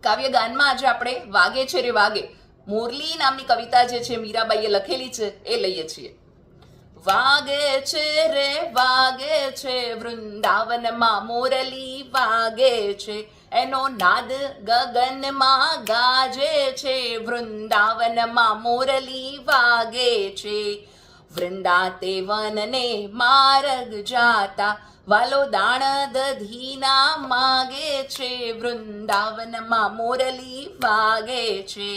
કાવ્યગાનમાં આજે આપણે વાગે છે રે વાગે મોરલી નામની કવિતા જે છે મીરાબાઈએ લખેલી છે એ લઈએ છીએ. વાગે છે રે વાગે છે વૃંદાવનમાં મોરલી વાગે છે, એનો નાદ ગગનમાં ગાજે છે, વૃંદાવનમાં મોરલી વાગે છે. વૃંદા તે વનને માર્ગ જાતા વાલો દાણ દધીના માગે છે, વૃંદાવનમાં મોરલી વાગે છે.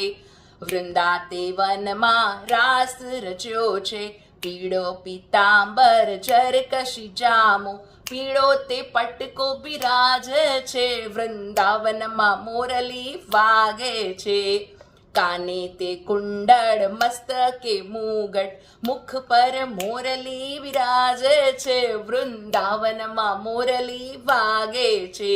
વૃંદા તે વનમાં રાસ રચ્યો છે, પીળો પીતાંબર જરકશી જામો, પીળો તે પટકો બિરાજ છે, વૃંદાવનમાં મોરલી વાગે છે. કાને તે કુંડળ મસ્તકે મુગટ, મુખ પર મોરલી વિરાજે છે, વૃંદાવનમાં મોરલી વાગે છે.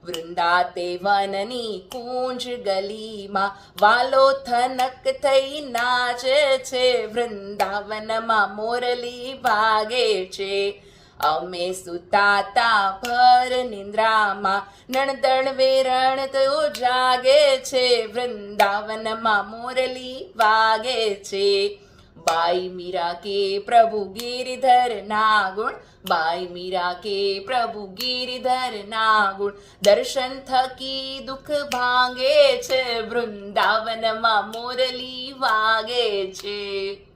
વૃંદા તે વનની કુંજ ગલીમાં વાલો થનક થઈ નાચે છે, વૃંદાવનમાં મોરલી વાગે છે. અમે સુતાતા ભર નિંદ્રામાં નણદણ વેરણ તો જાગે છે, વૃંદાવનમાં મોરલી વાગે છે. બાઈ મીરા કે પ્રભુ ગિરિધર ના ગુણ, બાઈ મીરા કે પ્રભુ ગિરિધર ના ગુણ, દર્શન થકી દુઃખ ભાંગે છે, વૃંદાવનમાં મોરલી વાગે છે.